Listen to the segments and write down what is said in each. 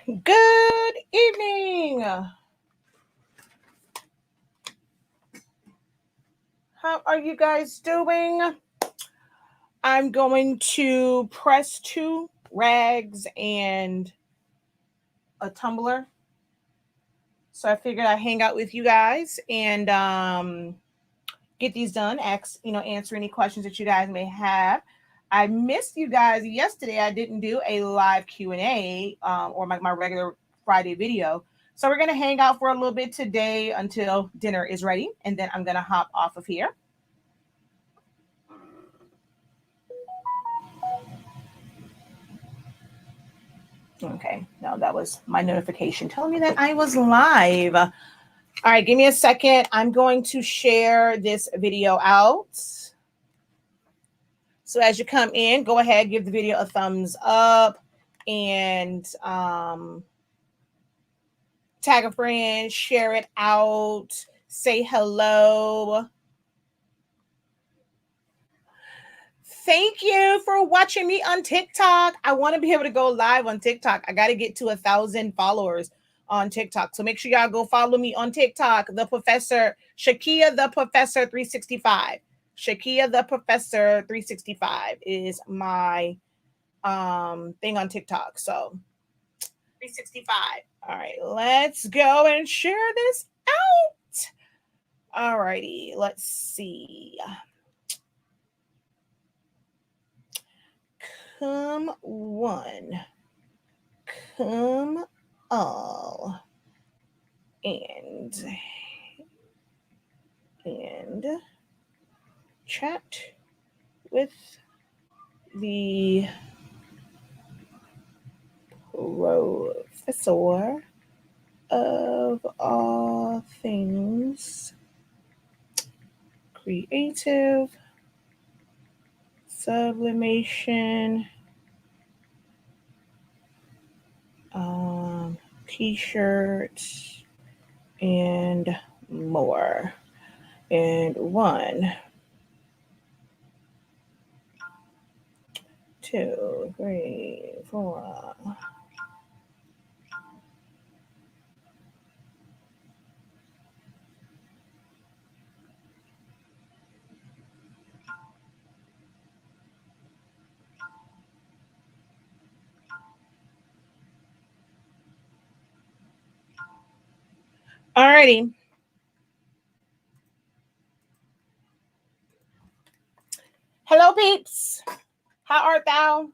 Good evening. How are you guys doing? I'm going to press 2 rags and a tumbler. So I figured I'd hang out with you guys and get these done. Answer any questions that you guys may have. I missed you guys yesterday. I didn't do a live Q&A or my regular Friday video. So we're going to hang out for a little bit today until dinner is ready. And then I'm going to hop off of here. Okay, no, that was my notification telling me that I was live. All right, give me a second. I'm going to share this video out. So as you come in, go ahead, give the video a thumbs up and tag a friend, share it out, say hello. Thank you for watching me on TikTok. I want to be able to go live on TikTok. I got to get to 1,000 followers on TikTok. So make sure y'all go follow me on TikTok, Shakia the Professor 365. Shakia the Professor 365 is my thing on TikTok. So 365. All right, let's go and share this out. All righty, let's see. Come one, come all, and chat with the professor of all things creative, sublimation, T-shirts, and more. And 1, 2, 3, 4. Alrighty. Hello, peeps. How art thou?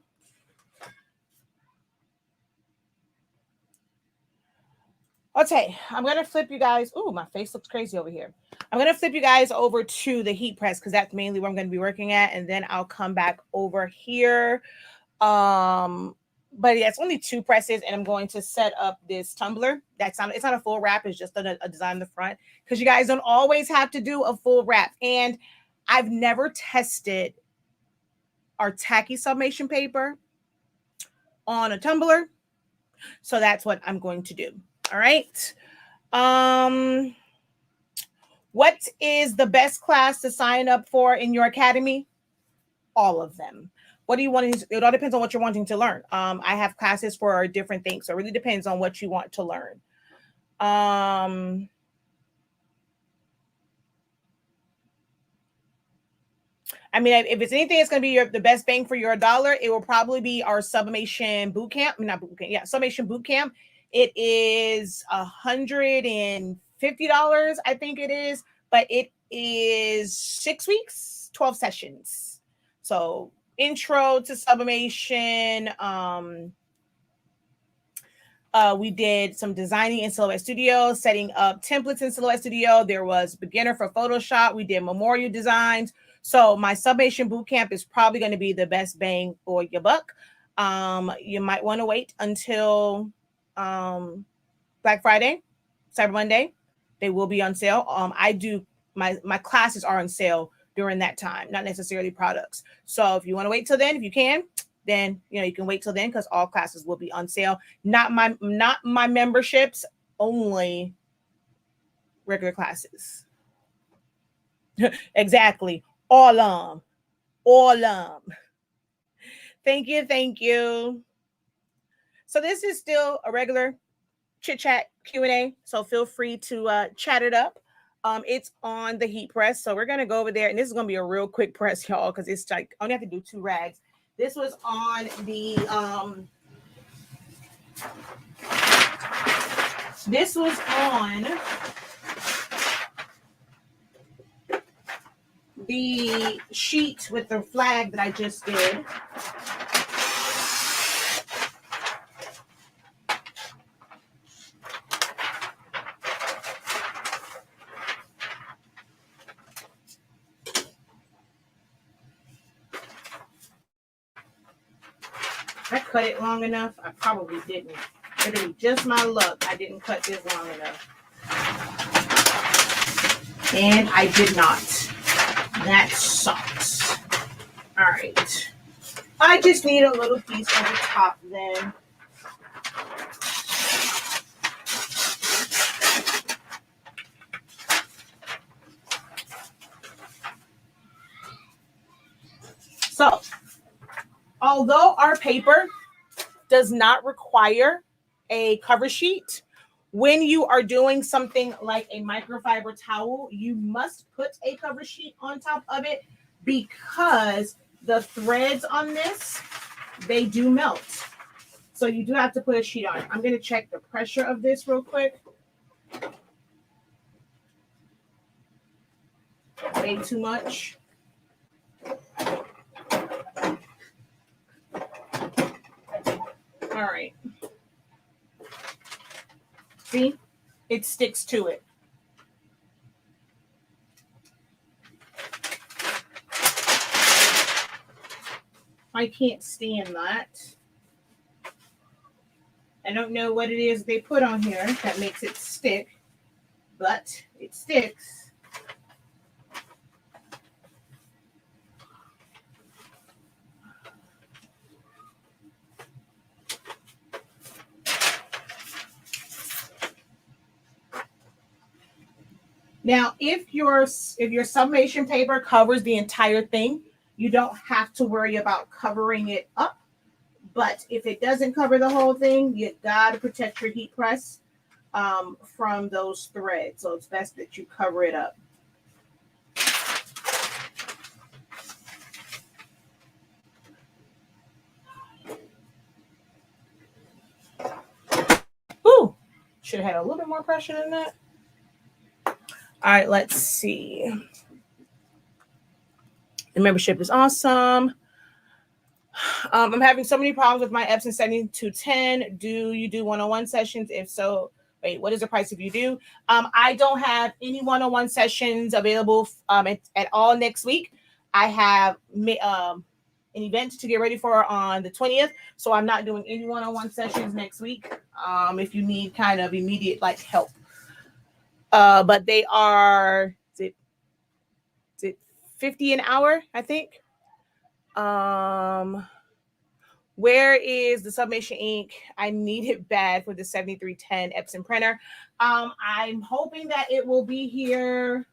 Okay, I'm going to flip you guys. Ooh, my face looks crazy over here. I'm going to flip you guys over to the heat press because that's mainly where I'm going to be working at. And then I'll come back over here. But yeah, it's only 2 presses, and I'm going to set up this tumbler. It's not a full wrap, it's just a design in the front, because you guys don't always have to do a full wrap. And I've never tested our tacky sublimation paper on a tumbler, so that's what I'm going to do. All right. What is the best class to sign up for in your academy? All of them. What do you want to, it all depends on what you're wanting to learn. I have classes for different things. So it really depends on what you want to learn. I mean, if it's anything that's going to be the best bang for your dollar, it will probably be our sublimation boot camp. Not boot camp, yeah, sublimation boot camp. It is $150, I think it is, but it is 6 weeks, 12 sessions. So intro to sublimation. We did some designing in Silhouette Studio, setting up templates in Silhouette Studio. There was beginner for Photoshop. We did memorial designs. So my sublimation bootcamp is probably going to be the best bang for your buck. You might want to wait until Black Friday, Cyber Monday. They will be on sale. I do my classes are on sale during that time, not necessarily products. So if you want to wait till then, if you can, then you can wait till then, because all classes will be on sale. Not my memberships, only regular classes. Exactly. All Thank you. So this is still a regular chit chat Q&A. So feel free to chat it up. It's on the heat press. So we're going to go over there, and this is going to be a real quick press, y'all, because it's like, I only have to do 2 rags. This was on the, this was on the sheet with the flag that I just did. I cut it long enough. I probably didn't. It'll be just my luck. I didn't cut this long enough. And I did not. That sucks. All right. I just need a little piece on the top then. So, although our paper does not require a cover sheet, when you are doing something like a microfiber towel, you must put a cover sheet on top of it because the threads on this, they do melt. So you do have to put a sheet on it. I'm going to check the pressure of this real quick. Way too much. All right. See, it sticks to it. I can't stand that. I don't know what it is they put on here that makes it stick, but it sticks. Now, if your sublimation paper covers the entire thing, you don't have to worry about covering it up. But if it doesn't cover the whole thing, you got to protect your heat press from those threads. So it's best that you cover it up. Ooh, should have had a little bit more pressure than that. All right, let's see. The membership is awesome. I'm having so many problems with my Epson 7210. Do you do one-on-one sessions? If so, wait, what is the price if you do? I don't have any one-on-one sessions available at all next week. I have an event to get ready for on the 20th, so I'm not doing any one-on-one sessions next week. If you need kind of immediate like help. But they are, is it $50 an hour, I think? Where is the Sublimation ink? I need it bad for the 7310 Epson printer. I'm hoping that it will be here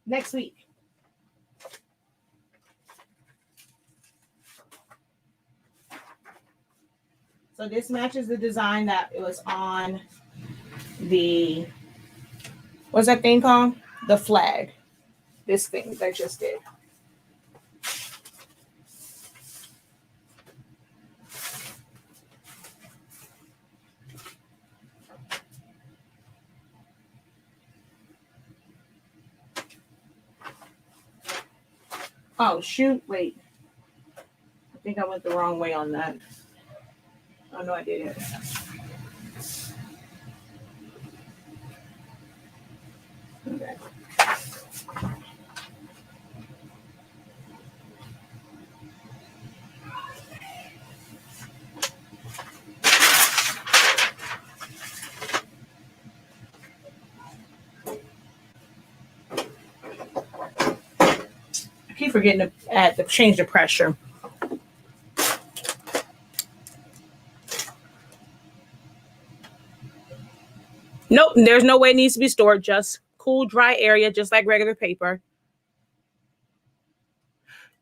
next week. So this matches the design that it was on the, what's that thing called? The flag. This thing that I just did. Oh, shoot. Wait. I think I went the wrong way on that. Oh, no, I didn't. Okay. I keep forgetting to change the pressure. Nope, there's no way it needs to be stored. Just cool, dry area, just like regular paper.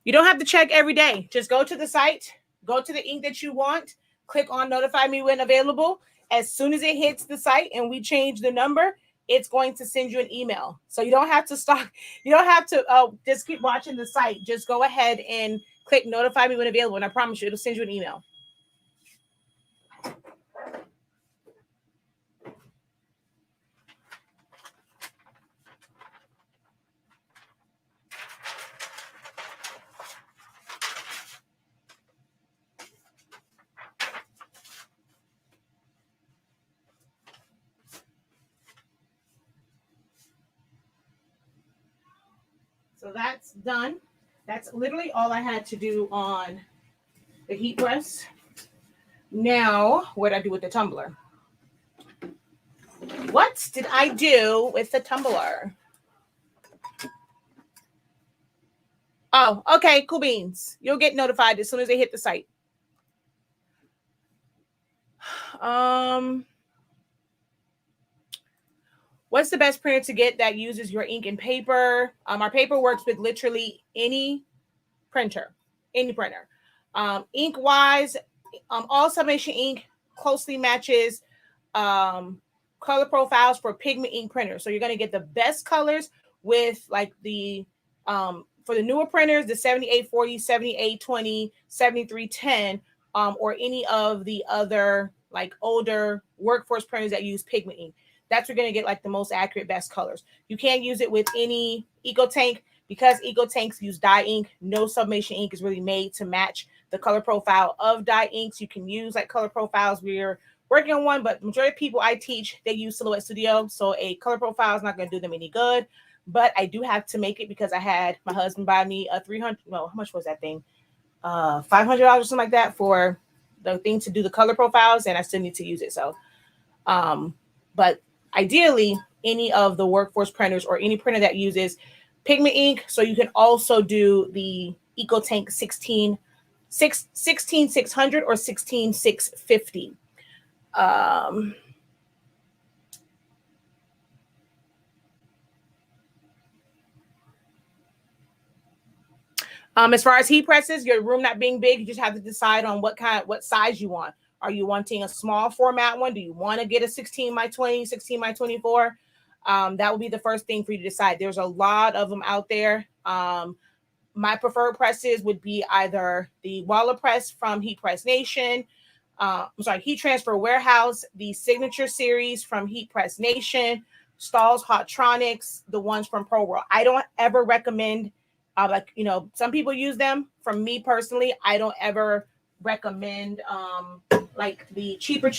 You don't have to check every day. Just go to the site, go to the ink that you want, click on notify me when available. As soon as it hits the site and we change the number, it's going to send you an email. So you don't have to stop. You don't have to just keep watching the site. Just go ahead and click notify me when available. And I promise you, it'll send you an email. So that's done. That's literally all I had to do on the heat press. Now, what did I do with the tumbler? What did I do with the tumbler? Oh, okay, cool beans. You'll get notified as soon as they hit the site. What's the best printer to get that uses your ink and paper? Our paper works with literally any printer, any printer. Ink-wise, all Sublimation ink closely matches color profiles for pigment ink printers. So you're going to get the best colors with like the, for the newer printers, the 7840, 7820, 7310, or any of the other like older workforce printers that use pigment ink. That's where you're going to get like the most accurate, best colors. You can't use it with any EcoTank because EcoTanks use dye ink. No Sublimation ink is really made to match the color profile of dye inks. You can use like color profiles. We're working on one, but the majority of people I teach, they use Silhouette Studio. So a color profile is not going to do them any good. But I do have to make it because I had my husband buy me a $300. No, how much was that thing? $500 or something like that for the thing to do the color profiles, and I still need to use it. So, but ideally, any of the workforce printers or any printer that uses pigment ink. So you can also do the EcoTank 16600 or 16650. As far as heat presses, your room not being big, you just have to decide on what size you want. Are you wanting a small format one? Do you want to get a 16 by 20, 16 by 24? That will be the first thing for you to decide. There's a lot of them out there. My preferred presses would be either the Waller press from Heat Press Nation. Heat Transfer Warehouse, the Signature series from Heat Press Nation, Stahl's Hottronics, the ones from Pro World. I don't ever recommend, some people use them. From me personally, I don't ever recommend like the cheaper,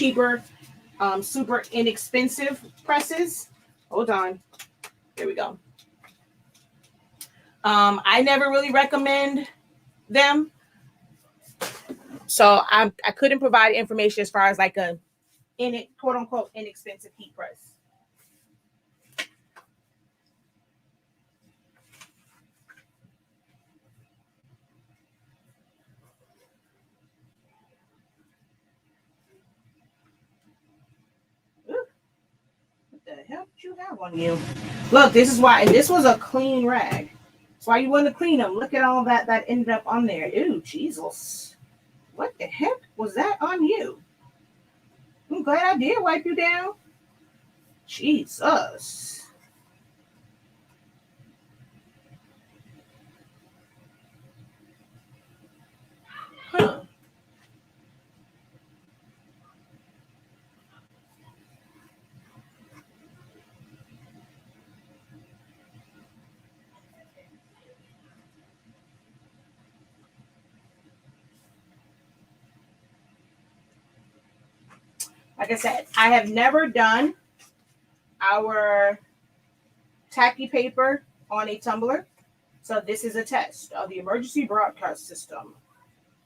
super inexpensive presses. Hold on. There we go. I never really recommend them. So I couldn't provide information as far as like a quote unquote inexpensive heat press. The hell did you have on you? Look, this is why, and this was a clean rag. That's why you want to clean them. Look at all that ended up on there. Ew, Jesus. What the heck was that on you? I'm glad I did wipe you down. Jesus. Huh. Like I said, I have never done our tacky paper on a tumbler. So this is a test of the emergency broadcast system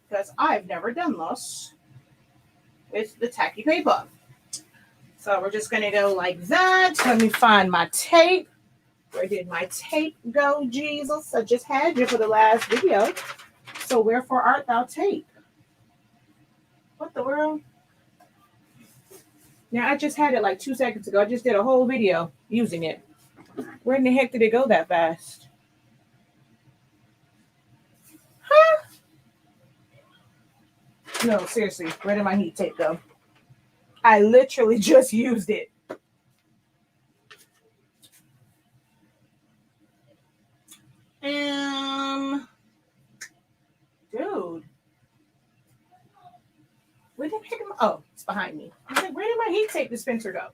because I've never done this with the tacky paper. So we're just going to go like that. Let me find my tape. Where did my tape go, Jesus? I just had you for the last video. So wherefore art thou tape? What the world? Now, I just had it like 2 seconds ago. I just did a whole video using it. Where in the heck did it go that fast? No, seriously, where did my heat tape go? I literally just used it. Dude. Where did I pick him up? Oh, it's behind me. I was like, where did my heat tape dispenser go?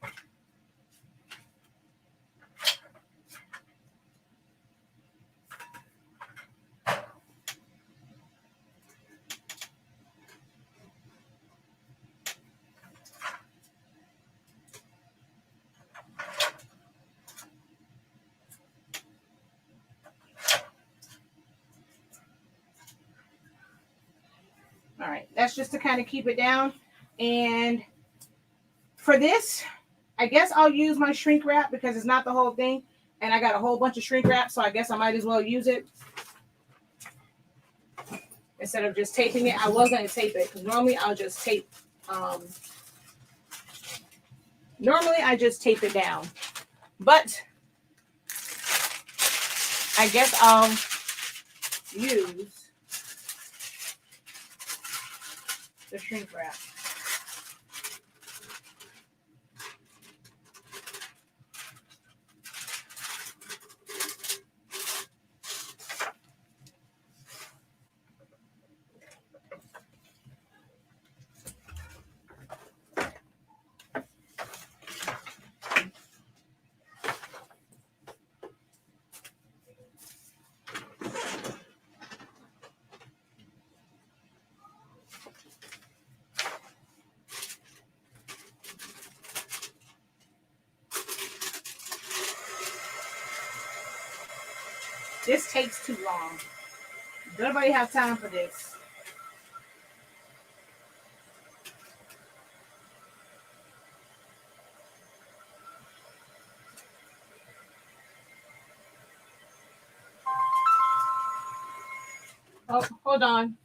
All right, that's just to kind of keep it down. And for this, I guess I'll use my shrink wrap because it's not the whole thing. And I got a whole bunch of shrink wrap, so I guess I might as well use it instead of just taping it. I was going to tape it because normally I'll just tape. Normally I just tape it down, but I guess I'll use the shrink wrap. This takes too long. Does anybody have time for this? Oh, hold on.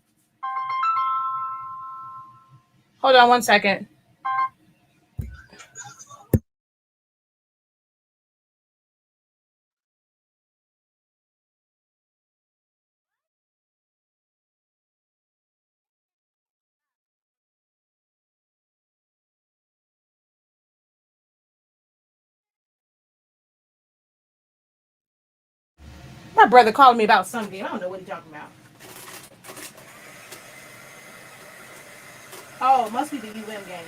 Hold on 1 second. My brother called me about something. I don't know what he's talking about. Oh, it must be the UM game.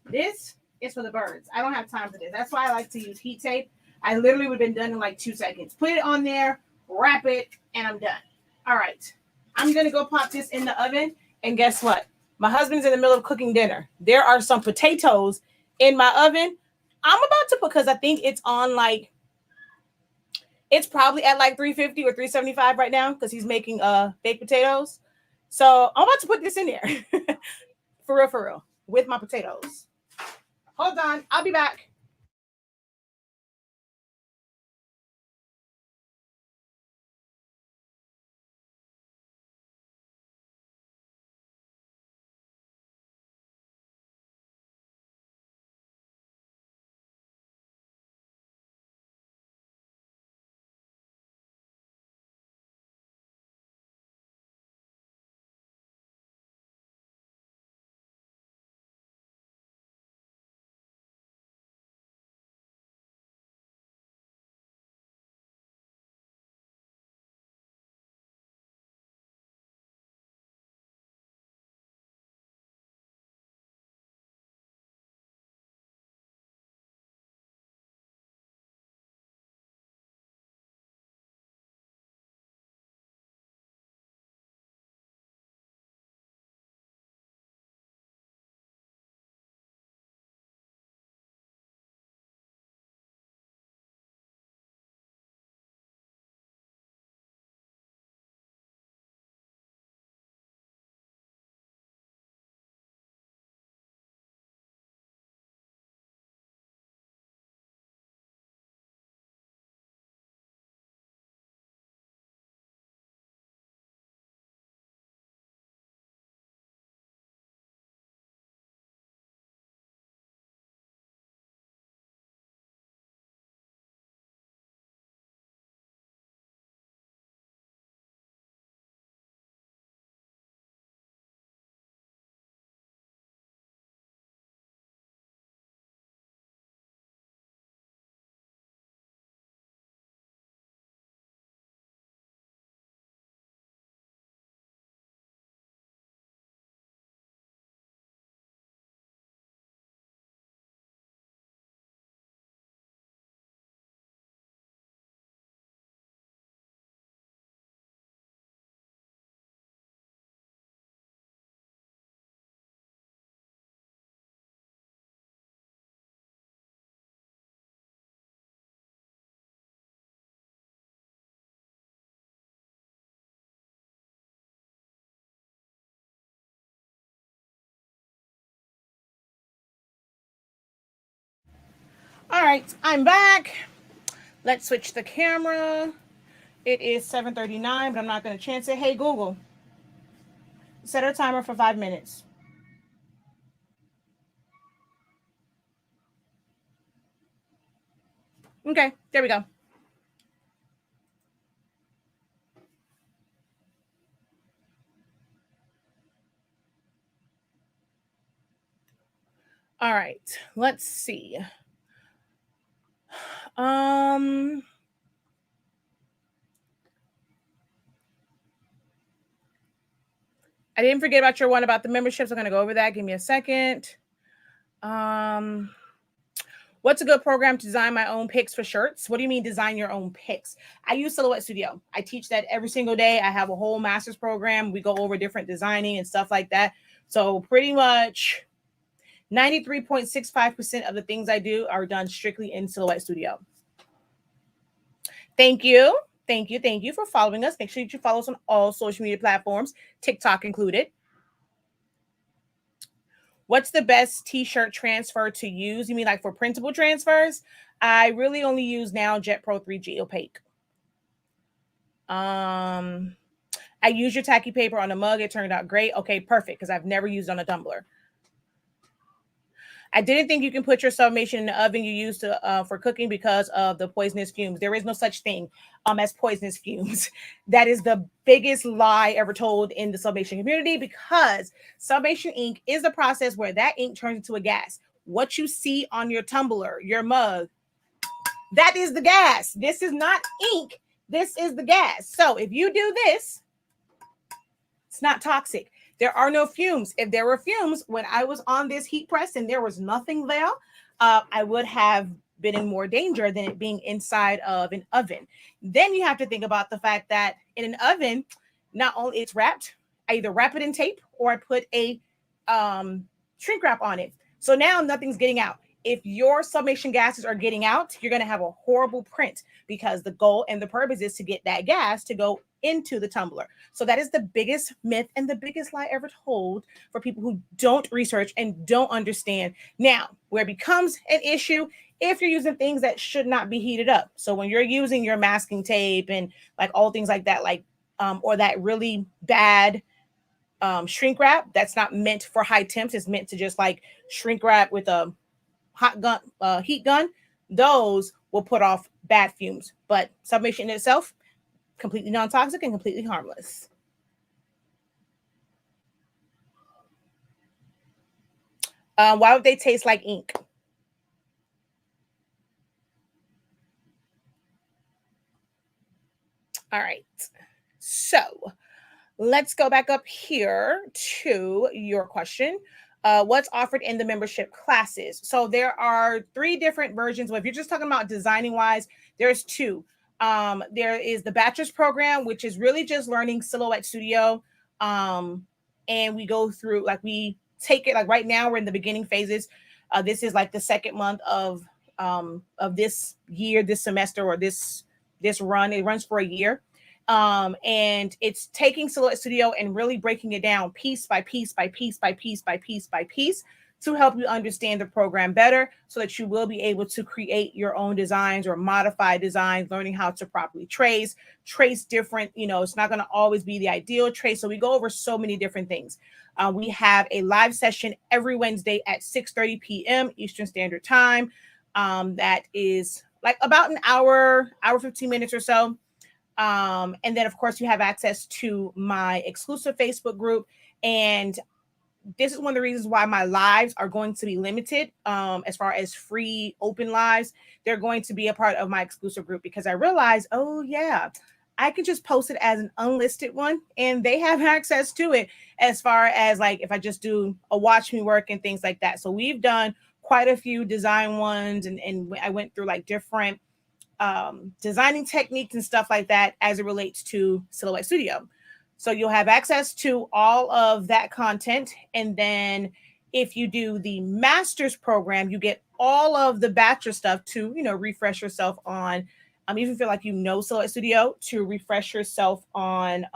This is for the birds. I don't have time for this. That's why I like to use heat tape. I literally would have been done in like 2 seconds. Put it on there, wrap it, and I'm done. All right. I'm going to go pop this in the oven. And guess what? My husband's in the middle of cooking dinner. There are some potatoes in my oven. I'm about to put, because I think it's on like, it's probably at like 350 or 375 right now because he's making baked potatoes. So I'm about to put this in there. For real, with my potatoes. Hold on. I'll be back. All right, I'm back. Let's switch the camera. It is 7:39, but I'm not going to chance it. Hey, Google, set a timer for 5 minutes. Okay, there we go. All right, let's see. I didn't forget about your one about the memberships. I'm going to go over that. Give me a second. What's a good program to design my own picks for shirts? What do you mean design your own picks? I use Silhouette Studio. I teach that every single day. I have a whole master's program. We go over different designing and stuff like that. So pretty much 93.65% of the things I do are done strictly in Silhouette Studio. Thank you. Thank you. Thank you for following us. Make sure that you follow us on all social media platforms, TikTok included. What's the best t-shirt transfer to use? You mean like for printable transfers? I really only use now Jet Pro 3G opaque. I use your tacky paper on a mug. It turned out great. Okay, perfect, because I've never used on a tumbler. I didn't think you can put your sublimation in the oven you use to for cooking because of the poisonous fumes. There is no such thing as poisonous fumes. That is the biggest lie ever told in the sublimation community, because sublimation ink is the process where that ink turns into a gas. What you see on your tumbler, your mug, that is the gas. This is not ink. This is the gas. So if you do this, it's not toxic. There are no fumes. If there were fumes when I was on this heat press and there was nothing there, I would have been in more danger than it being inside of an oven. Then you have to think about the fact that in an oven, not only it's wrapped, I either wrap it in tape or I put a shrink wrap on it. So now nothing's getting out. If your sublimation gases are getting out, you're going to have a horrible print, because the goal and the purpose is to get that gas to go into the tumbler. So that is the biggest myth and the biggest lie ever told for people who don't research and don't understand. Now, where it becomes an issue, if you're using things that should not be heated up. So when you're using your masking tape and like all things like that, like or that really bad shrink wrap that's not meant for high temps, it's meant to just like shrink wrap with a hot gun, heat gun, those will put off bad fumes. But sublimation in itself, completely non-toxic and completely harmless. Why would they taste like ink? All right. So let's go back up here to your question. What's offered in the membership classes? So there are 3 different versions. Well, if you're just talking about designing wise, there's 2. There is the bachelor's program, which is really just learning Silhouette Studio. And we go through, like, we take it, like right now we're in the beginning phases. This is like the second month of this year, this semester, or this run. It runs for a year. And it's taking Silhouette Studio and really breaking it down piece by piece by piece by piece by piece by piece to help you understand the program better, so that you will be able to create your own designs or modify designs, learning how to properly trace different, it's not going to always be the ideal trace. So we go over so many different things. We have a live session every Wednesday at 6:30 p.m. Eastern Standard Time. That is like about an hour 15 minutes or so. And then, of course, you have access to my exclusive Facebook group. And this is one of the reasons why my lives are going to be limited as far as free open lives. They're going to be a part of my exclusive group, because I realized, oh, yeah, I can just post it as an unlisted one and they have access to it, as far as like if I just do a watch me work and things like that. So we've done quite a few design ones, and I went through like different designing techniques and stuff like that as it relates to Silhouette Studio. So you'll have access to all of that content. And then if you do the master's program, you get all of the bachelor stuff to, refresh yourself on. Even feel like Silhouette Studio, to refresh yourself on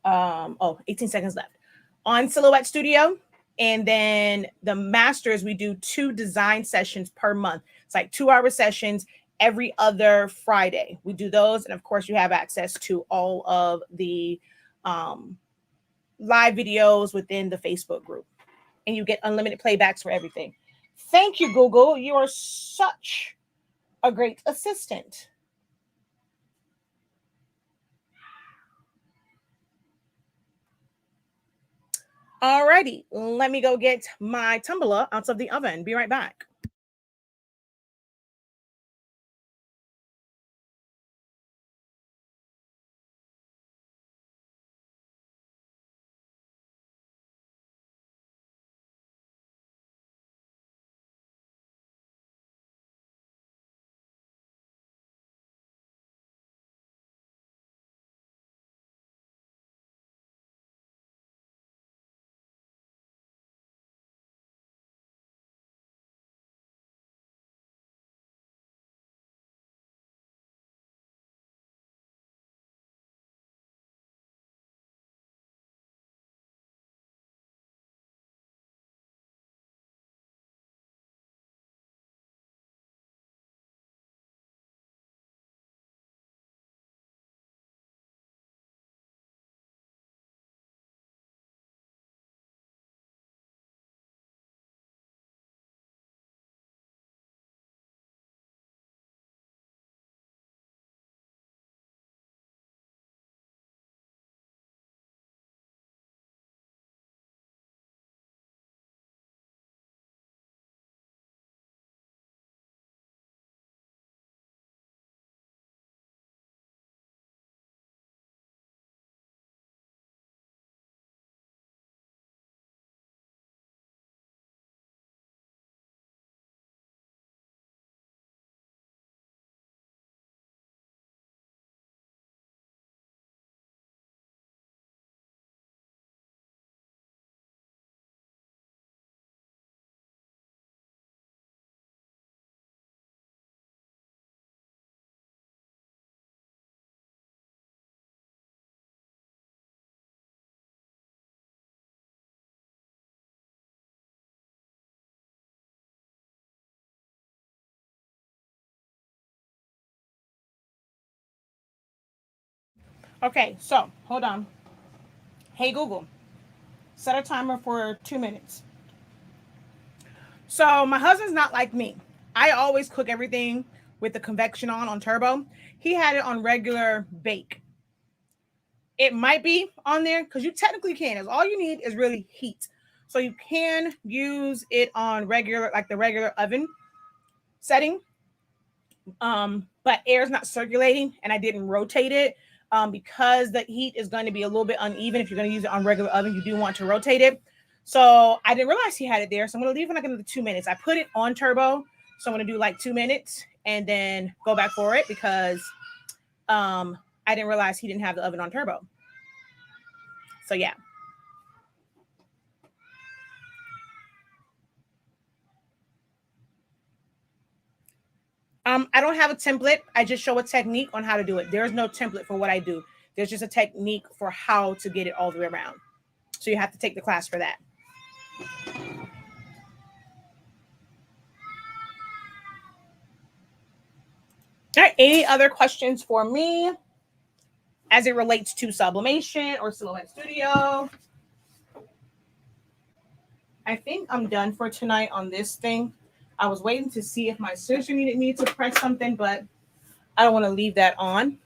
18 seconds left on Silhouette Studio. And then the masters, we do 2 design sessions per month. It's like 2-hour sessions every other Friday. We do those. And of course, you have access to all of the live videos within the Facebook group. And you get unlimited playbacks for everything. Thank you, Google. You are such a great assistant. Alrighty, let me go get my tumbler out of the oven. Be right back. Okay, so hold on. Hey, Google, set a timer for 2 minutes. So my husband's not like me. I always cook everything with the convection on turbo. He had it on regular bake. It might be on there because you technically can. All you need is really heat. So you can use it on regular, like the regular oven setting. But air is not circulating, and I didn't rotate it because the heat is going to be a little bit uneven. If you're going to use it on regular oven, you do want to rotate it. So I didn't realize he had it there. So I'm going to leave it like another 2 minutes. I put it on turbo. So I'm going to do like 2 minutes and then go back for it because I didn't realize he didn't have the oven on turbo. So yeah. I don't have a template. I just show a technique on how to do it. There's no template for what I do. There's just a technique for how to get it all the way around. So you have to take the class for that. All right, any other questions for me as it relates to sublimation or Silhouette Studio? I think I'm done for tonight on this thing. I was waiting to see if my sister needed me to press something, but I don't want to leave that on.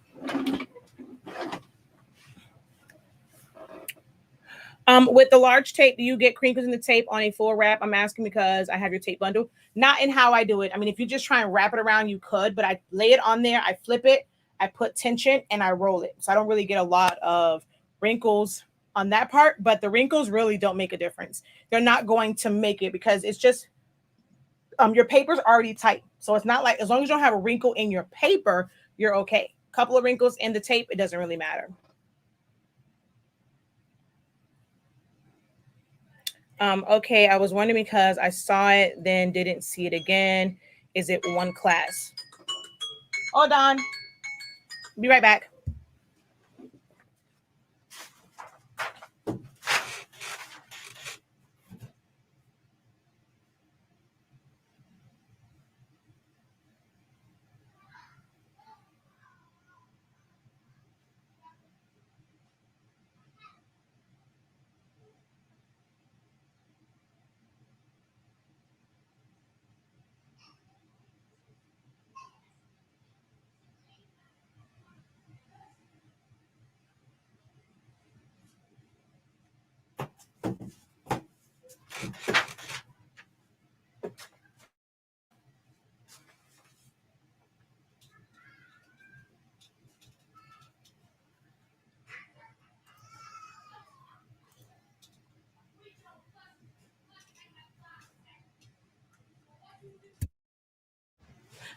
With the large tape, do you get crinkles in the tape on a full wrap? I'm asking because I have your tape bundle. Not in how I do it. I mean, if you just try and wrap it around, you could, but I lay it on there, I flip it, I put tension, and I roll it. So I don't really get a lot of wrinkles on that part, but the wrinkles really don't make a difference. They're not going to make it because it's just your paper's already tight. So it's not like, as long as you don't have a wrinkle in your paper, you're okay. A couple of wrinkles in the tape, it doesn't really matter. Okay, I was wondering because I saw it, then didn't see it again. Is it one class? Hold on. Be right back.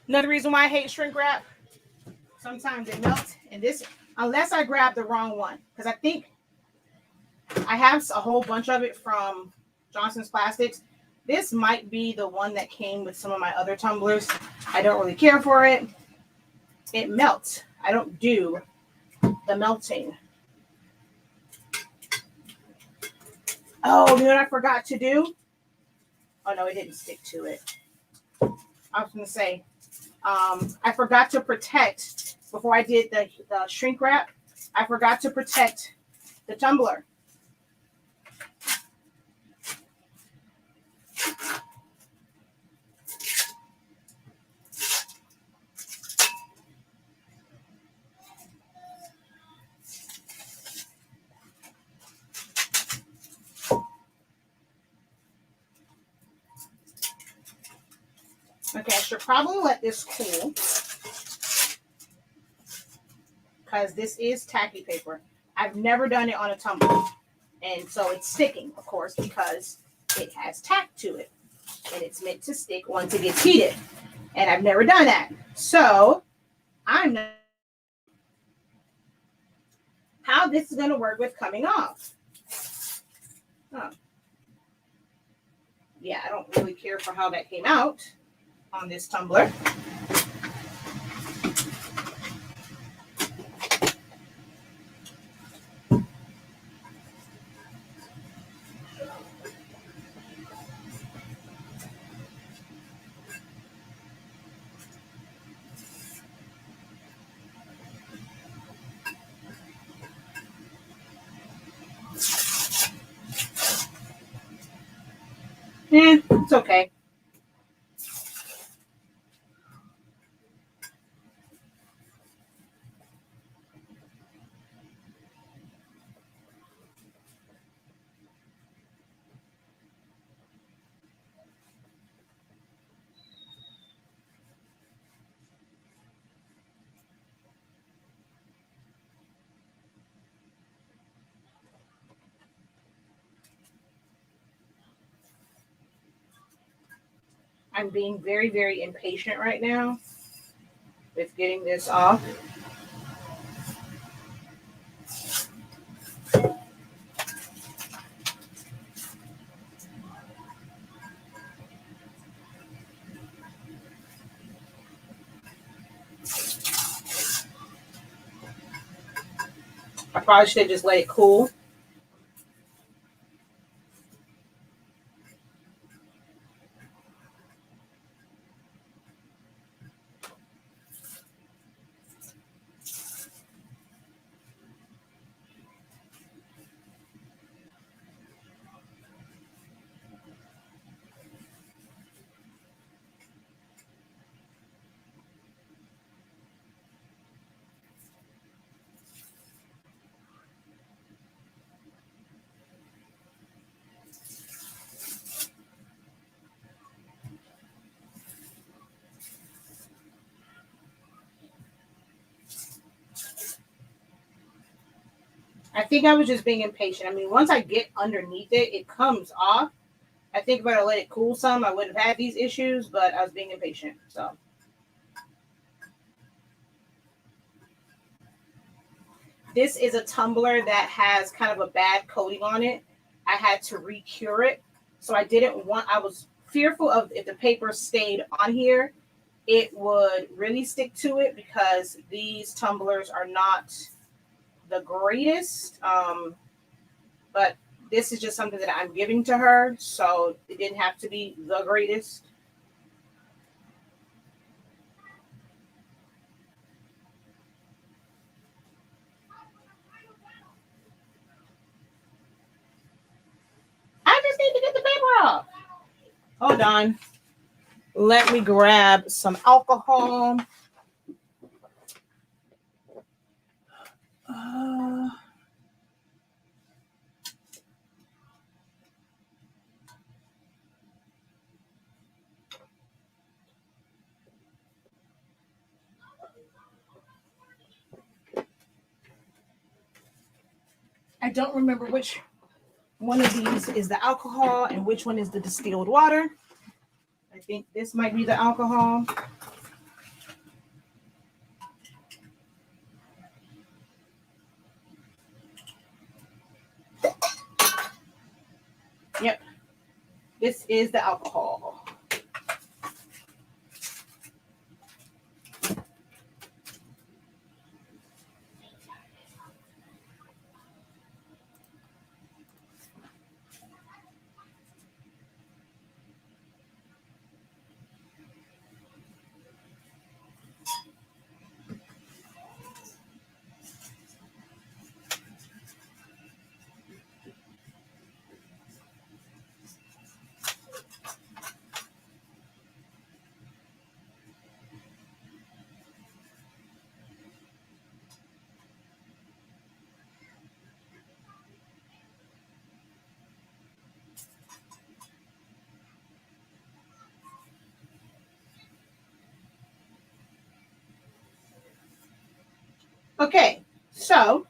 Another reason why I hate shrink wrap, sometimes it melts. And this, unless I grab the wrong one, because I think I have a whole bunch of it from Johnson's Plastics. This might be the one that came with some of my other tumblers. I don't really care for it. It melts. I don't do the melting. Oh, you know what I forgot to do? Oh, no, it didn't stick to it. I was going to say, I forgot to protect, before I did the shrink wrap, I forgot to protect the tumbler. Okay, I should probably let this cool, because this is tacky paper. I've never done it on a tumbler. And so it's sticking, of course, because it has tack to it. And it's meant to stick once it gets heated. And I've never done that. So I'm not how this is going to work with coming off. Huh. Yeah, I don't really care for how that came out on this tumbler. It's okay. I'm being very, very impatient right now with getting this off. I probably should just let it cool. I think I was just being impatient. I mean, once I get underneath it, it comes off. I think if I let it cool some, I would have had these issues, but I was being impatient. So this is a tumbler that has kind of a bad coating on it. I had to re-cure it. So I was fearful of if the paper stayed on here, it would really stick to it, because these tumblers are not the greatest. But this is just something that I'm giving to her, so it didn't have to be the greatest. I just need to get the paper off. Hold on. Let me grab some alcohol. I don't remember which one of these is the alcohol and which one is the distilled water. I think this might be the alcohol. Yep. This is the alcohol. Okay, so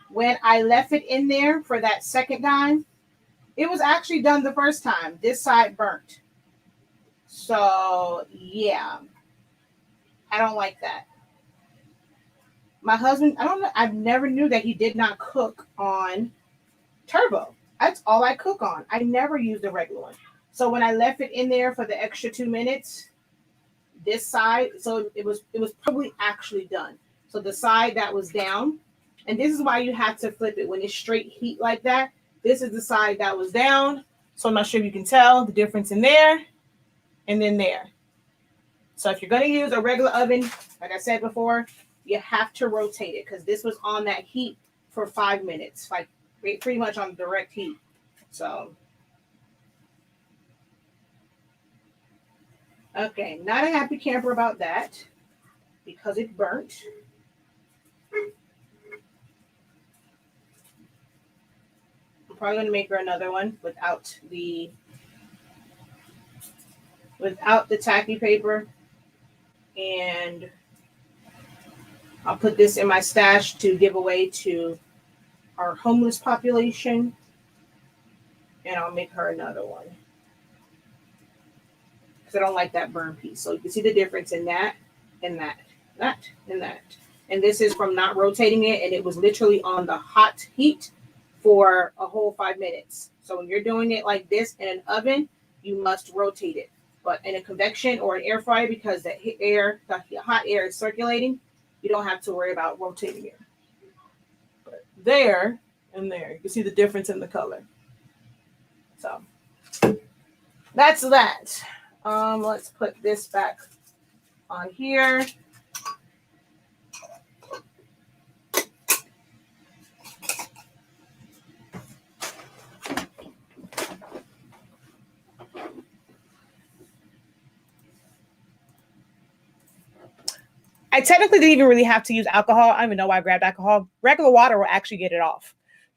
when I left it in there for that second time, it was actually done the first time. This side burnt. So yeah, I don't like that. My husband, I don't know, I never knew that he did not cook on turbo. That's all I cook on. I never used the regular one. So when I left it in there for the extra 2 minutes, this side, so it was probably actually done. So the side that was down, and this is why you have to flip it when it's straight heat like that. This is the side that was down. So I'm not sure if you can tell the difference in there and then there. So if you're going to use a regular oven, like I said before, you have to rotate it because this was on that heat for 5 minutes, like pretty much on direct heat. So, okay, not a happy camper about that because it burnt. I'm probably going to make her another one without the tacky paper. And I'll put this in my stash to give away to our homeless population. And I'll make her another one. Because I don't like that burn piece. So you can see the difference in that and that. And that. And this is from not rotating it. And it was literally on the hot heat for a whole 5 minutes. So when you're doing it like this in an oven, you must rotate it. But in a convection or an air fryer, because the hot air is circulating, you don't have to worry about rotating it. But there and there, you can see the difference in the color. So that's that. Let's put this back on here. I technically didn't even really have to use alcohol. I don't even know why I grabbed alcohol. Regular water will actually get it off.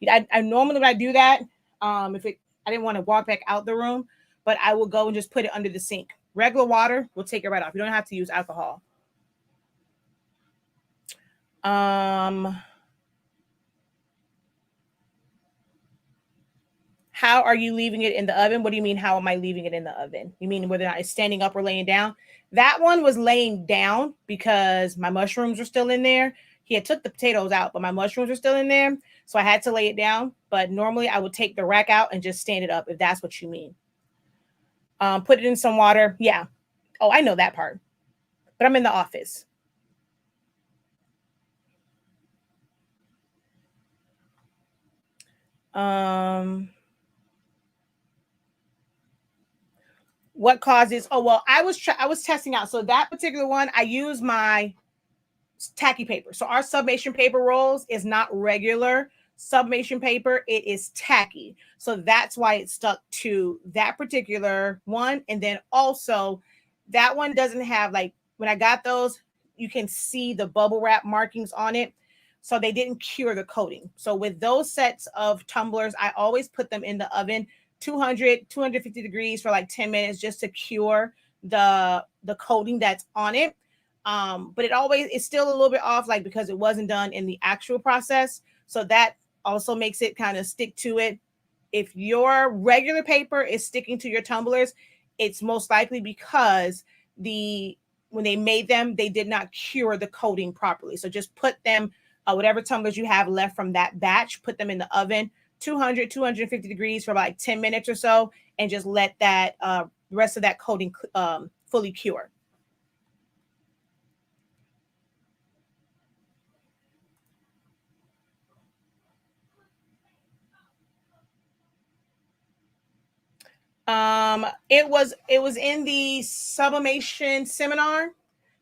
I normally when I do that, I didn't want to walk back out the room, but I will go and just put it under the sink. Regular water will take it right off. You don't have to use alcohol. How are you leaving it in the oven? What do you mean, how am I leaving it in the oven? You mean whether or not it's standing up or laying down? That one was laying down because my mushrooms were still in there. He had took the potatoes out, but my mushrooms were still in there. So I had to lay it down. But normally I would take the rack out and just stand it up, if that's what you mean. Put it in some water. Yeah. Oh, I know that part. But I'm in the office. What causes? Oh, well, I was testing out. So that particular one, I use my tacky paper. So our sublimation paper rolls is not regular sublimation paper. It is tacky. So that's why it stuck to that particular one. And then also that one doesn't have, like, when I got those, you can see the bubble wrap markings on it. So they didn't cure the coating. So with those sets of tumblers, I always put them in the oven 250 degrees for like 10 minutes just to cure the coating that's on it. But it's still a little bit off, like, because it wasn't done in the actual process. So that also makes it kind of stick to it. If your regular paper is sticking to your tumblers, it's most likely because when they made them, they did not cure the coating properly. So just put them, whatever tumblers you have left from that batch, put them in the oven 200, 250 degrees for about like 10 minutes or so, and just let that rest of that coating fully cure. It was in the Sublimation seminar.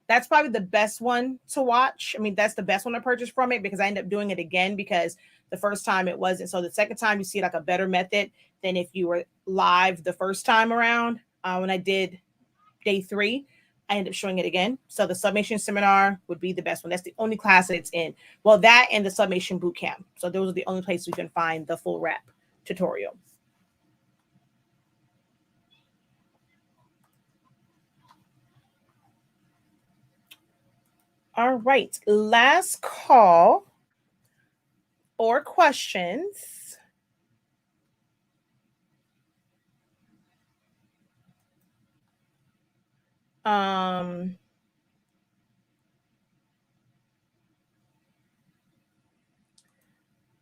That's probably the best one to watch. I mean, that's the best one to purchase from it, because I ended up doing it again because the first time it wasn't. So the second time you see like a better method than if you were live the first time around. When I did day 3, I ended up showing it again. So the Sublimation seminar would be the best one. That's the only class that it's in. Well, that and the Sublimation boot camp. So those are the only places you can find the full wrap tutorial. All right, last call or questions.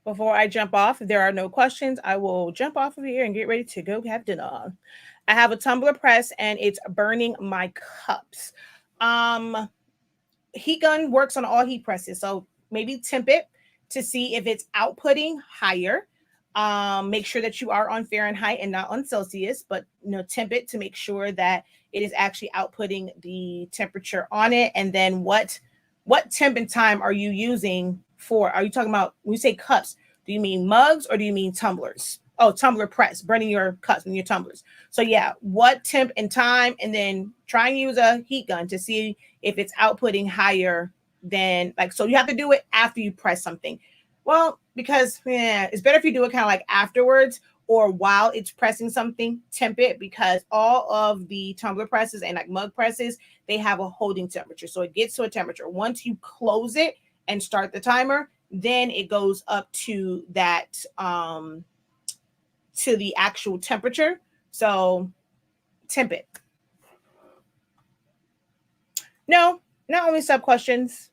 Before I jump off, if there are no questions, I will jump off of here and get ready to go have dinner. I have a tumbler press and it's burning my cups. Heat gun works on all heat presses, so maybe temp it to see if it's outputting higher. Make sure that you are on Fahrenheit and not on Celsius, but temp it to make sure that it is actually outputting the temperature on it. And then what temp and time are you using for? Are you talking about, when you say cups, do you mean mugs or do you mean tumblers? Oh, tumbler press, burning your cups and your tumblers. So yeah, what temp and time, and then try and use a heat gun to see if it's outputting higher than, like, so you have to do it after you press something. Well, because it's better if you do it kind of like afterwards or while it's pressing something, temp it, because all of the tumbler presses and like mug presses, they have a holding temperature. So it gets to a temperature. Once you close it and start the timer, then it goes up to that, to the actual temperature. So temp it. No, not only sub questions.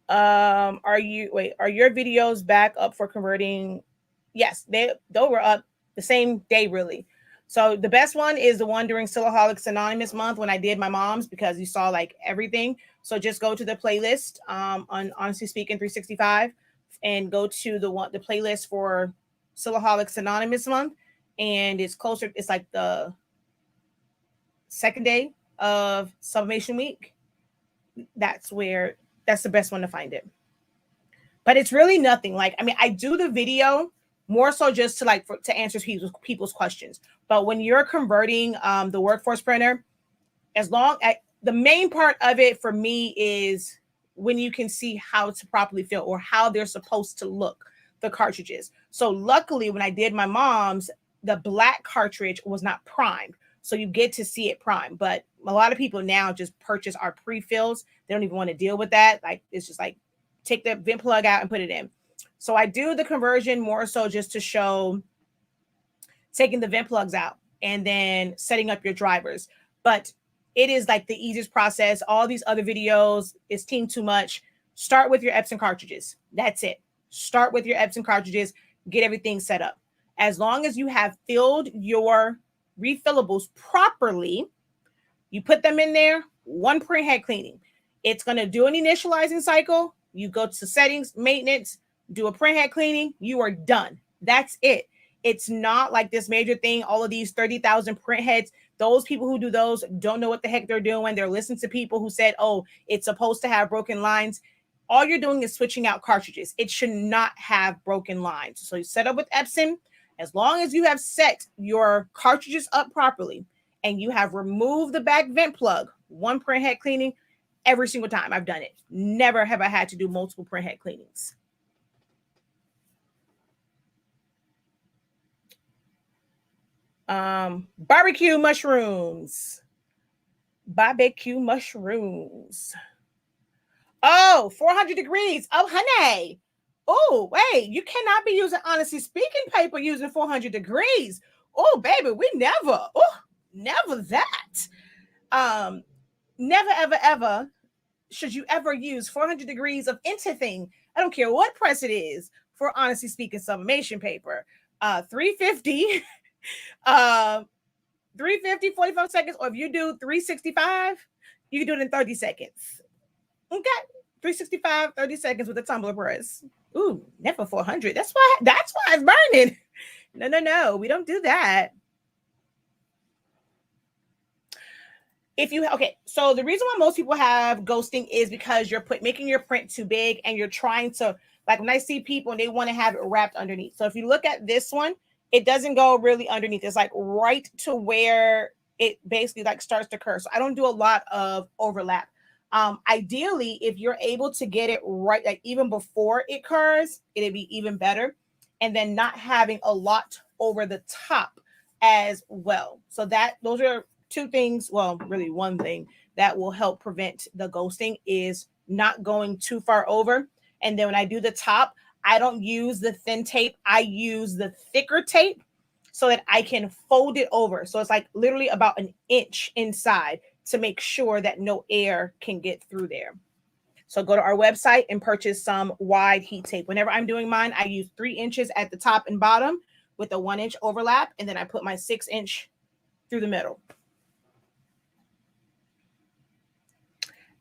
Are your videos back up for converting? Yes, they were up the same day, really. So the best one is the one during SILAHOLICS Anonymous month when I did my mom's, because you saw like everything. So just go to the playlist on Honestly Speaking 365 and go to the playlist for SILAHOLICS Anonymous month, and it's closer. It's like the second day of Sublimation week. That's the best one to find it. But it's really nothing. Like, I mean, I do the video more so just to answer people's questions. But when you're converting the workforce printer, the main part of it for me is when you can see how to properly fill or how they're supposed to look, the cartridges. So luckily, when I did my mom's, the black cartridge was not primed. So you get to see it prime. But a lot of people now just purchase our pre-fills. They don't even want to deal with that. Like, it's just like, take the vent plug out and put it in. So I do the conversion more so just to show taking the vent plugs out and then setting up your drivers. But it is like the easiest process. All these other videos, it's team too much. Start with your Epson cartridges. That's it. Start with your Epson cartridges. Get everything set up. As long as you have filled your refillables properly, you put them in there, one print head cleaning. It's going to do an initializing cycle. You go to settings, maintenance, do a print head cleaning. You are done. That's it. It's not like this major thing. All of these 30,000 print heads, those people who do those don't know what the heck they're doing. They're listening to people who said, oh, it's supposed to have broken lines. All you're doing is switching out cartridges. It should not have broken lines. So you set up with Epson. As long as you have set your cartridges up properly and you have removed the back vent plug, one print head cleaning every single time I've done it. Never have I had to do multiple print head cleanings. Barbecue mushrooms. Oh, 400 degrees. Oh, honey. Oh, wait, you cannot be using Honestly Speaking paper using 400 degrees. Oh, baby, we never. Oh, never that. Never, ever, ever should you ever use 400 degrees of anything. I don't care what press it is. for honestly speaking sublimation paper. 350, 350, 45 seconds, or if you do 365, you can do it in 30 seconds. Okay. 365, 30 seconds with a tumbler press. Ooh, never 400. That's why it's burning. No. We don't do that. So the reason why most people have ghosting is because you're making your print too big, and you're trying to, like, when I see people and they want to have it wrapped underneath. So if you look at this one, it doesn't go really underneath. It's like right to where it basically like starts to curve. So I don't do a lot of overlap. Ideally, if you're able to get it right, like even before it curves, it'd be even better. And then not having a lot over the top as well. So those are two things, well, really one thing that will help prevent the ghosting is not going too far over. And then when I do the top, I don't use the thin tape. I use the thicker tape so that I can fold it over. So it's like literally about an inch inside to make sure that no air can get through there. So go to our website and purchase some wide heat tape. Whenever I'm doing mine, I use 3 inches at the top and bottom with a 1-inch overlap. And then I put my 6-inch through the middle.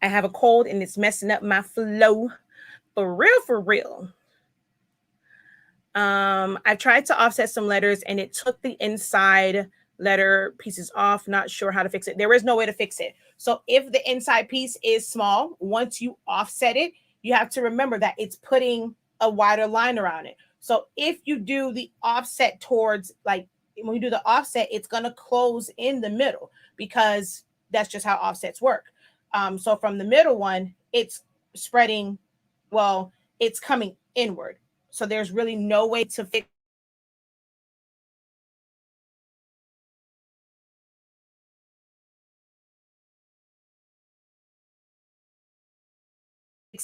I have a cold and it's messing up my flow. For real. I tried to offset some letters and it took the inside letter pieces off. Not sure how to fix it. There is no way to fix it. So if the inside piece is small, once you offset it, you have to remember that it's putting a wider line around it. So if you do the offset towards, like when you do the offset, it's going to close in the middle because that's just how offsets work. So from the middle one, it's spreading, well, it's coming inward. So there's really no way to fix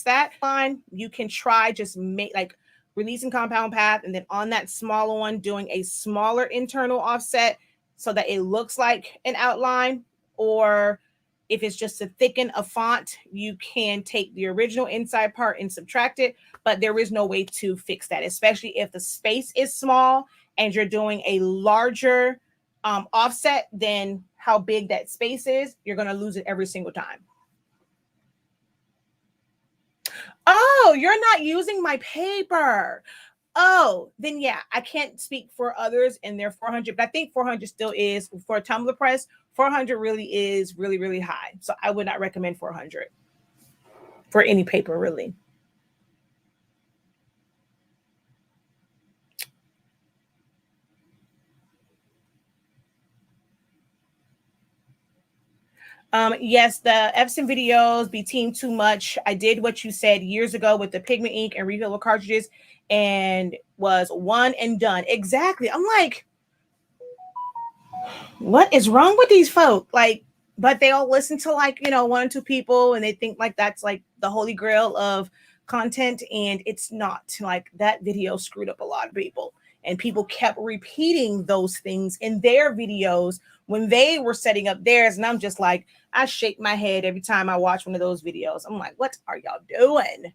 that line. You can try just make like releasing compound path, and then on that smaller one, doing a smaller internal offset so that it looks like an outline. Or if it's just to thicken a font, you can take the original inside part and subtract it, but there is no way to fix that, especially if the space is small and you're doing a larger offset than how big that space is. You're going to lose it every single time. Oh, you're not using my paper. Oh, then yeah, I can't speak for others and their 400, but I think 400 still is for a tumbler press. 400 really is really high. So I would not recommend 400 for any paper, really. Yes, the Epson videos be team too much. I did what you said years ago with the pigment ink and refillable cartridges and was one and done. Exactly. I'm like, what is wrong with these folk? Like, but they all listen to like, 1 or 2 people and they think like that's like the holy grail of content. And it's not. Like that video screwed up a lot of people. And people kept repeating those things in their videos when they were setting up theirs. And I'm just like, I shake my head every time I watch one of those videos. I'm like, what are y'all doing?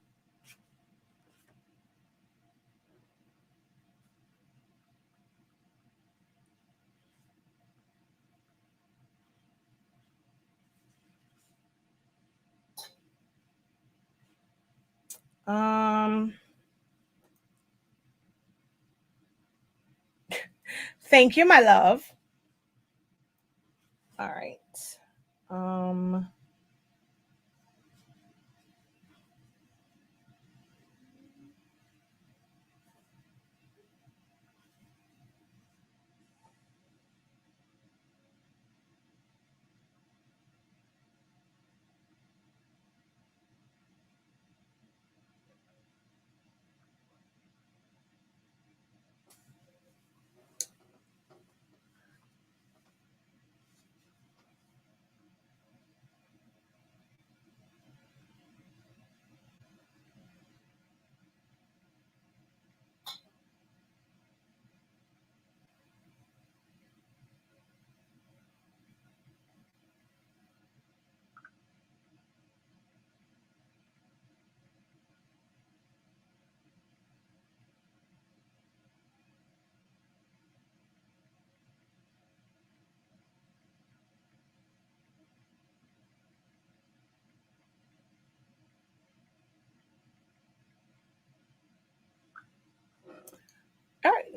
Thank you, my love. All right.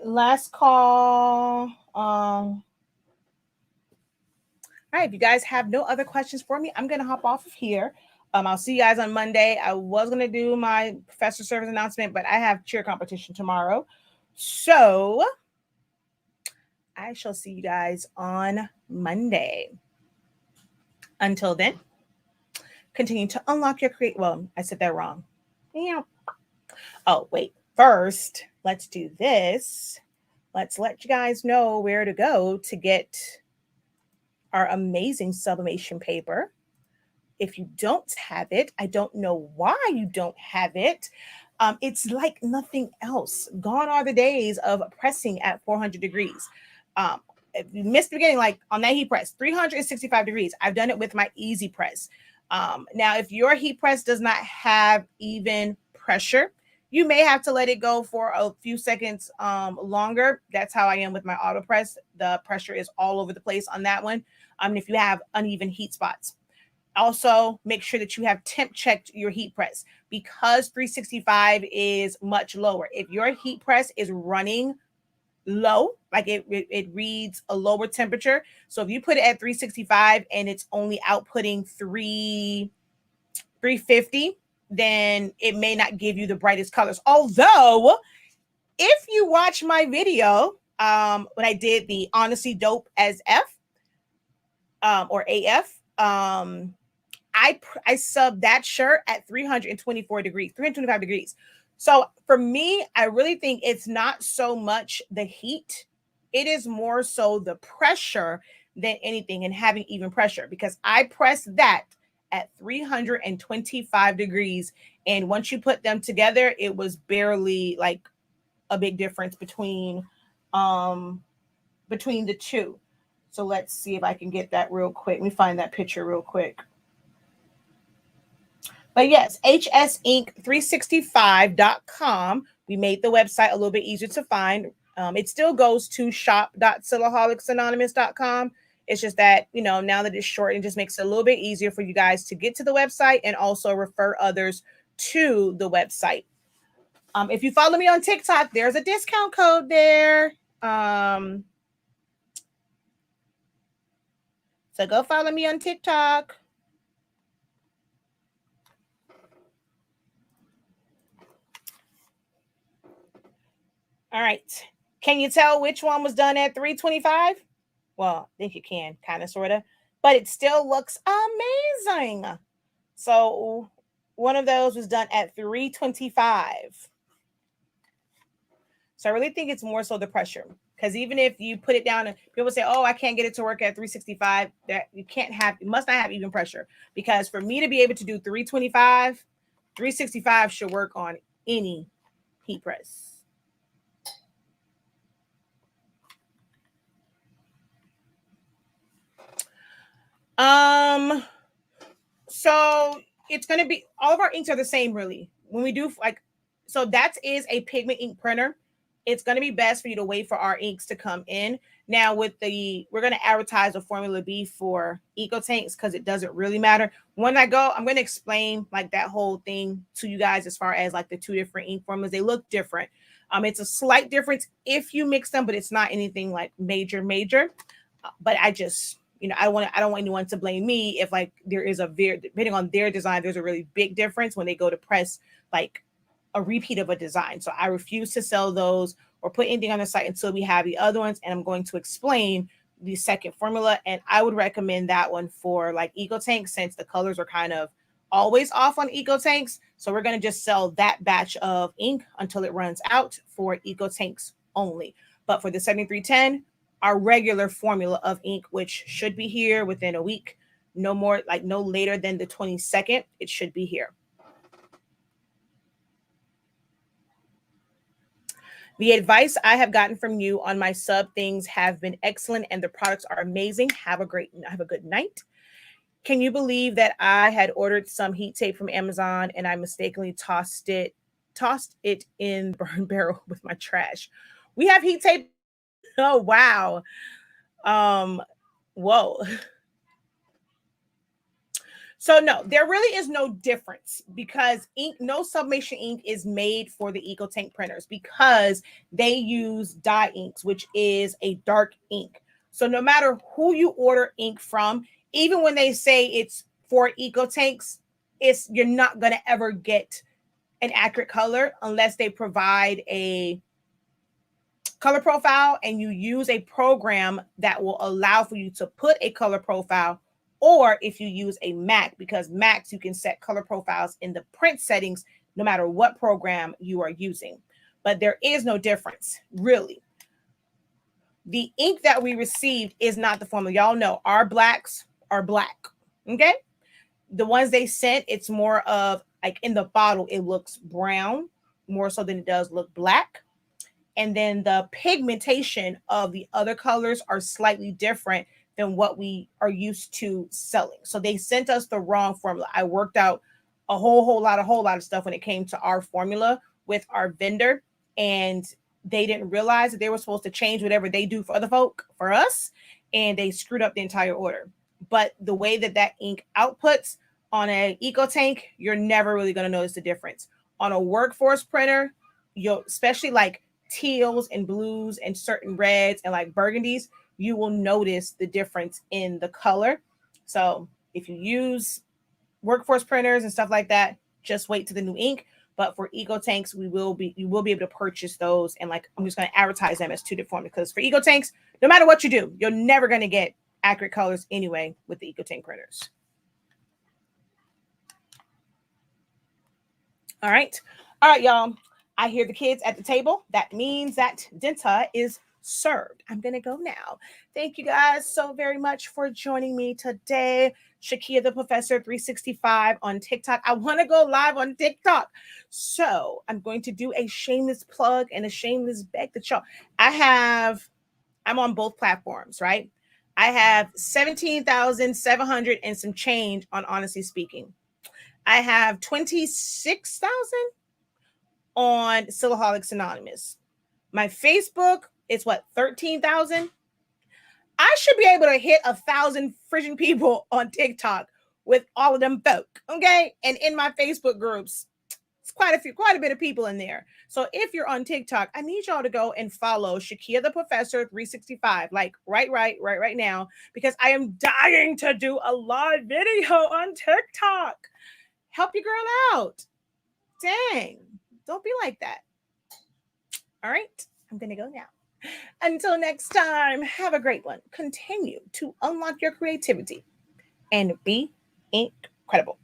last call. All right, if you guys have no other questions for me, I'm gonna hop off of here. I'll see you guys on Monday. I was gonna do my professor service announcement, but I have cheer competition tomorrow, so I shall see you guys on Monday. Until then, continue to unlock your create. Well, I said that wrong. Yeah. Oh, wait. First, let's do this. Let's let you guys know where to go to get our amazing sublimation paper. If you don't have it, I don't know why you don't have it. It's like nothing else. Gone are the days of pressing at 400 degrees. If you missed the beginning, like on that heat press, 365 degrees. I've done it with my easy press. Now, if your heat press does not have even pressure, you may have to let it go for a few seconds longer. That's how I am with my auto press. The pressure is all over the place on that one. If you have uneven heat spots. Also, make sure that you have temp checked your heat press because 365 is much lower. If your heat press is running low, like it reads a lower temperature. So if you put it at 365 and it's only outputting 350, then it may not give you the brightest colors. Although, if you watch my video, when I did the Honestly Dope as F, or AF, I subbed that shirt at 325 degrees. So for me, I really think it's not so much the heat. It is more so the pressure than anything, and having even pressure, because I pressed that at 325 degrees. And once you put them together, it was barely like a big difference between the two. So let's see if I can get that real quick. Let me find that picture real quick. But yes, hsink365.com. We made the website a little bit easier to find. It still goes to shop.silaholics.com. It's just that, now that it's short, it just makes it a little bit easier for you guys to get to the website and also refer others to the website. If you follow me on TikTok, there's a discount code there. So go follow me on TikTok. All right. Can you tell which one was done at 325? Well, I think you can, kind of, sort of. But it still looks amazing. So one of those was done at 325. So I really think it's more so the pressure. Because even if you put it down and people say, oh, I can't get it to work at 365, that you must not have even pressure. Because for me to be able to do 325, 365 should work on any heat press. So it's going to be, all of our inks are the same, really. When we do so that is a pigment ink printer. It's going to be best for you to wait for our inks to come in. Now we're going to advertise the Formula B for Eco Tanks because it doesn't really matter. When I go, I'm going to explain like that whole thing to you guys as far as like the two different ink formulas. They look different. It's a slight difference if you mix them, but it's not anything like major. But I just, I don't want anyone to blame me if like there is depending on their design, there's a really big difference when they go to press like a repeat of a design. So I refuse to sell those or put anything on the site until we have the other ones. And I'm going to explain the second formula. And I would recommend that one for like Eco Tanks, since the colors are kind of always off on Eco Tanks. So we're going to just sell that batch of ink until it runs out for Eco Tanks only. But for the 7310, our regular formula of ink, which should be here within a week, no later than the 22nd, it should be here. The advice I have gotten from you on my sub things have been excellent, and the products are amazing. Have a good night. Can you believe that I had ordered some heat tape from Amazon and I mistakenly tossed it in the burn barrel with my trash? We have heat tape. Oh, wow. Whoa. So no, there really is no difference because no sublimation ink is made for the EcoTank printers because they use dye inks, which is a dark ink. So no matter who you order ink from, even when they say it's for EcoTanks, you're not going to ever get an accurate color unless they provide a color profile and you use a program that will allow for you to put a color profile, or if you use a Mac, because Macs you can set color profiles in the print settings no matter what program you are using. But there is no difference, really. The ink that we received is not the formula. Y'all know our blacks are black, okay? The ones they sent, it's more of like in the bottle, it looks brown more so than it does look black. And then the pigmentation of the other colors are slightly different than what we are used to selling. So they sent us the wrong formula. I worked out a whole lot of stuff when it came to our formula with our vendor, and they didn't realize that they were supposed to change whatever they do for other folk for us, and they screwed up the entire order. But the way that ink outputs on an EcoTank, you're never really going to notice the difference. On a workforce printer, especially like teals and blues and certain reds and like burgundies, you will notice the difference in the color. So if you use workforce printers and stuff like that, just wait to the new ink. But for EcoTanks, you will be able to purchase those, and like I'm just going to advertise them as two different forms, because for EcoTanks, no matter what you do, you're never going to get accurate colors anyway with the EcoTank printers. All right, y'all. I hear the kids at the table. That means that Denta is served. I'm going to go now. Thank you guys so very much for joining me today. Shakia the Professor 365 on TikTok. I want to go live on TikTok. So I'm going to do a shameless plug and a shameless beg to y'all. I'm on both platforms, right? I have 17,700 and some change on Honestly Speaking. I have 26,000 on SILAHOLICS Anonymous. My Facebook is 13,000. I should be able to hit 1,000 friggin' people on TikTok with all of them folk, okay? And in my Facebook groups, it's quite a bit of people in there. So if you're on TikTok, I need y'all to go and follow Shakia the Professor 365, like right now, because I am dying to do a live video on TikTok. Help your girl out. Dang, don't be like that. All right, I'm gonna go now. Until next time, have a great one. Continue to unlock your creativity and be incredible.